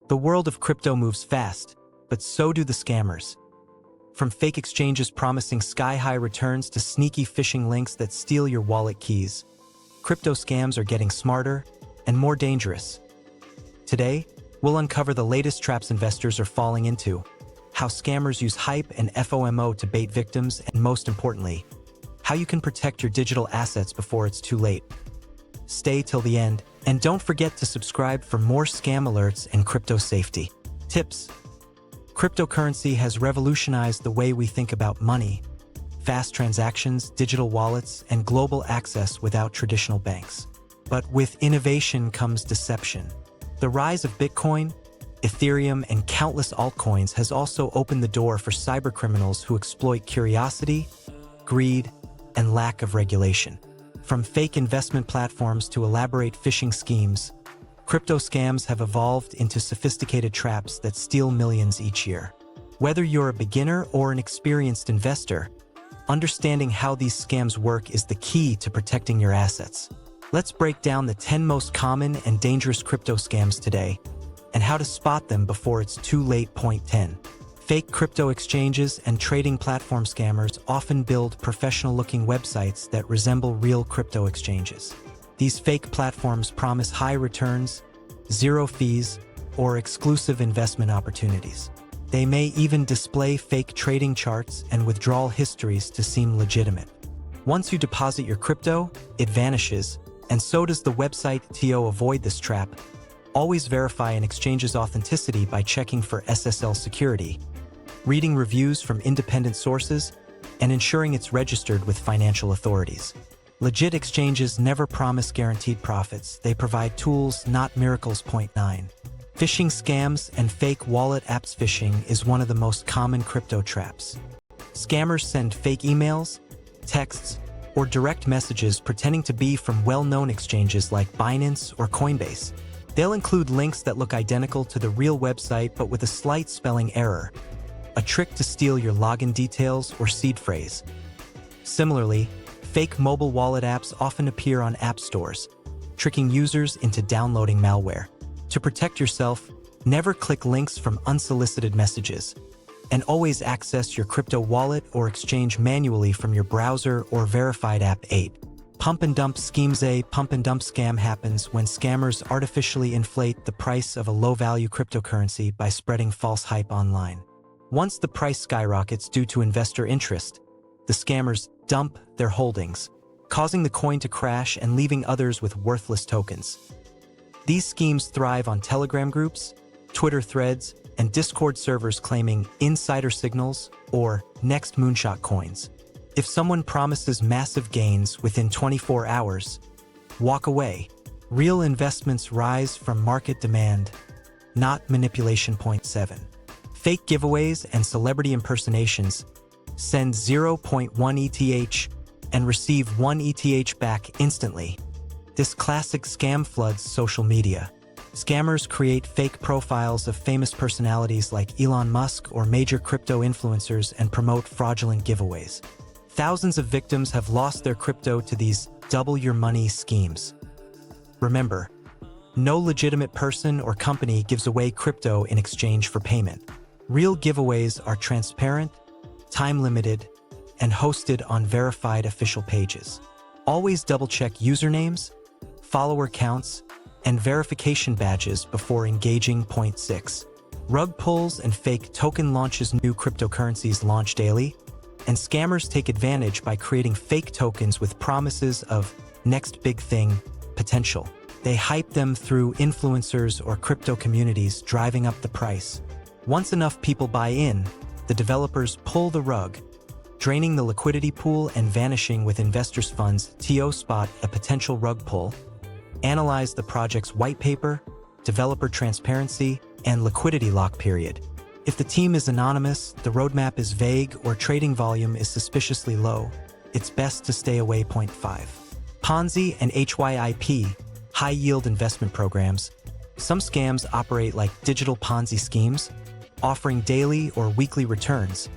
The world of crypto moves fast, but so do the scammers. From fake exchanges promising sky-high returns to sneaky phishing links that steal your wallet keys, crypto scams are getting smarter and more dangerous. Today, we'll uncover the latest traps investors are falling into, how scammers use hype and FOMO to bait victims, and most importantly, how you can protect your digital assets before it's too late. Stay till the end, and don't forget to subscribe for more scam alerts and crypto safety tips. Cryptocurrency has revolutionized the way we think about money. Fast transactions, digital wallets, and global access without traditional banks. But with innovation comes deception. The rise of Bitcoin, Ethereum, and countless altcoins has also opened the door for cybercriminals who exploit curiosity, greed, and lack of regulation. From fake investment platforms to elaborate phishing schemes, crypto scams have evolved into sophisticated traps that steal millions each year. Whether you're a beginner or an experienced investor, understanding how these scams work is the key to protecting your assets. Let's break down the 10 most common and dangerous crypto scams today, and how to spot them before it's too late. Point 10. Fake crypto exchanges and trading platform scammers often build professional-looking websites that resemble real crypto exchanges. These fake platforms promise high returns, zero fees, or exclusive investment opportunities. They may even display fake trading charts and withdrawal histories to seem legitimate. Once you deposit your crypto, it vanishes, and so does the website. To avoid this trap, always verify an exchange's authenticity by checking for SSL security, reading reviews from independent sources, and ensuring it's registered with financial authorities. Legit exchanges never promise guaranteed profits. They provide tools, not miracles. Point 9. Phishing scams and fake wallet apps. Phishing is one of the most common crypto traps. Scammers send fake emails, texts, or direct messages pretending to be from well-known exchanges like Binance or Coinbase. They'll include links that look identical to the real website but with a slight spelling error, a trick to steal your login details or seed phrase. Similarly, fake mobile wallet apps often appear on app stores, tricking users into downloading malware. To protect yourself, never click links from unsolicited messages, and always access your crypto wallet or exchange manually from your browser or verified app. 8. Pump and dump schemes. A pump and dump scam happens when scammers artificially inflate the price of a low-value cryptocurrency by spreading false hype online. Once the price skyrockets due to investor interest, the scammers dump their holdings, causing the coin to crash and leaving others with worthless tokens. These schemes thrive on Telegram groups, Twitter threads, and Discord servers claiming insider signals or next moonshot coins. If someone promises massive gains within 24 hours, walk away. Real investments rise from market demand, not manipulation. Point 7. Fake giveaways and celebrity impersonations. Send 0.1 ETH and receive 1 ETH back instantly. This classic scam floods social media. Scammers create fake profiles of famous personalities like Elon Musk or major crypto influencers and promote fraudulent giveaways. Thousands of victims have lost their crypto to these double your money schemes. Remember, no legitimate person or company gives away crypto in exchange for payment. Real giveaways are transparent, time-limited, and hosted on verified official pages. Always double-check usernames, follower counts, and verification badges before engaging. Point 6. Rug pulls and fake token launches. New cryptocurrencies launch daily, and scammers take advantage by creating fake tokens with promises of next big thing potential. They hype them through influencers or crypto communities, driving up the price. Once enough people buy in, the developers pull the rug, draining the liquidity pool and vanishing with investors' funds. To spot a potential rug pull, analyze the project's white paper, developer transparency, and liquidity lock period. If the team is anonymous, the roadmap is vague, or trading volume is suspiciously low, it's best to stay away. Point 5. Ponzi and HYIP, high-yield investment programs. Some scams operate like digital Ponzi schemes, offering daily or weekly returns,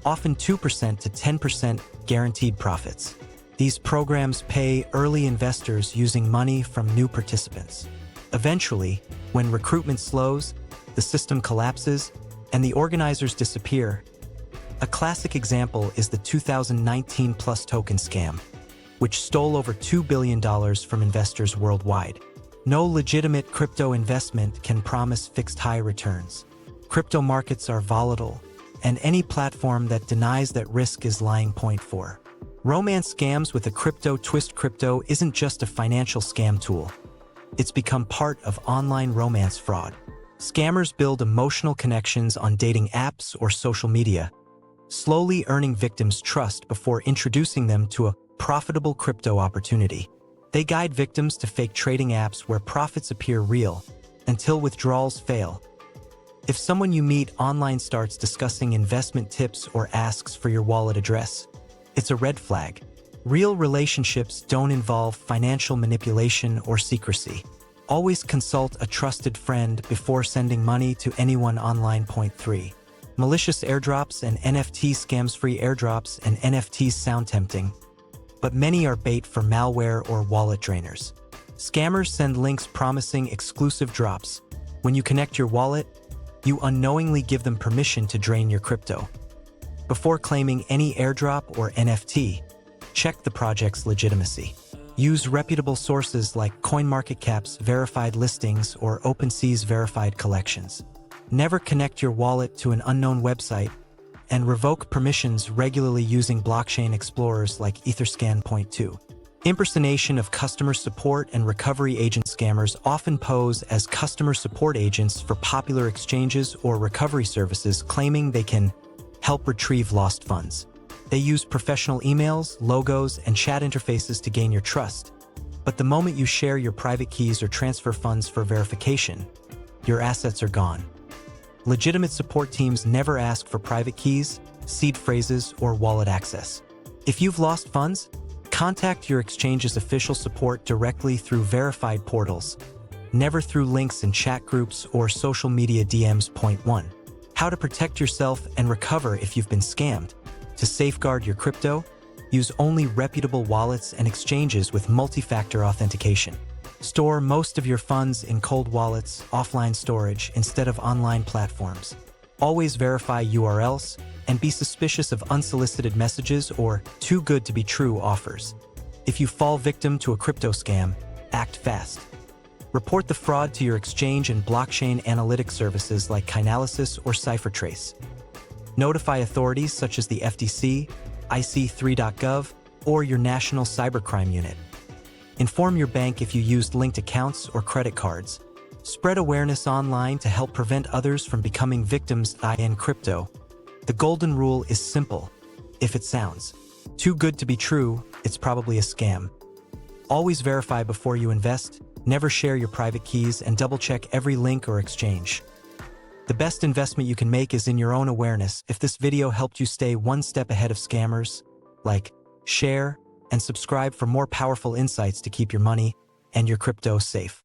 often 2% to 10% guaranteed profits. These programs pay early investors using money from new participants. Eventually, when recruitment slows, the system collapses, and the organizers disappear. A classic example is the 2019 Plus token scam, which stole over $2 billion from investors worldwide. No legitimate crypto investment can promise fixed high returns. Crypto markets are volatile, and any platform that denies that risk is lying. Point 4. Romance scams with a crypto twist. Crypto isn't just a financial scam tool. It's become part of online romance fraud. Scammers build emotional connections on dating apps or social media, slowly earning victims' trust before introducing them to a profitable crypto opportunity. They guide victims to fake trading apps where profits appear real, until withdrawals fail. If someone you meet online starts discussing investment tips or asks for your wallet address, it's a red flag. Real relationships don't involve financial manipulation or secrecy. Always consult a trusted friend before sending money to anyone online. Point 3. Malicious airdrops and NFT scams. Free airdrops and NFTs sound tempting, but many are bait for malware or wallet drainers. Scammers send links promising exclusive drops. When you connect your wallet, you unknowingly give them permission to drain your crypto. Before claiming any airdrop or NFT, check the project's legitimacy. Use reputable sources like CoinMarketCap's verified listings or OpenSea's verified collections. Never connect your wallet to an unknown website, and revoke permissions regularly using blockchain explorers like Etherscan. Point 2. Impersonation of customer support and recovery agent. Scammers often pose as customer support agents for popular exchanges or recovery services, claiming they can help retrieve lost funds. They use professional emails, logos, and chat interfaces to gain your trust. But the moment you share your private keys or transfer funds for verification, your assets are gone. Legitimate support teams never ask for private keys, seed phrases, or wallet access. If you've lost funds, contact your exchange's official support directly through verified portals, never through links in chat groups or social media DMs. Point 1. How to protect yourself and recover if you've been scammed. To safeguard your crypto, use only reputable wallets and exchanges with multi-factor authentication. Store most of your funds in cold wallets, offline storage, instead of online platforms. Always verify URLs, and be suspicious of unsolicited messages or too good to be true offers. If you fall victim to a crypto scam, act fast. Report the fraud to your exchange and blockchain analytics services like Chainalysis or CipherTrace. Notify authorities such as the FTC, IC3.gov, or your national cybercrime unit. Inform your bank if you used linked accounts or credit cards. Spread awareness online to help prevent others from becoming victims. In crypto, the golden rule is simple. If it sounds too good to be true, it's probably a scam. Always verify before you invest, never share your private keys, and double-check every link or exchange. The best investment you can make is in your own awareness. If this video helped you stay one step ahead of scammers, like, share, and subscribe for more powerful insights to keep your money and your crypto safe.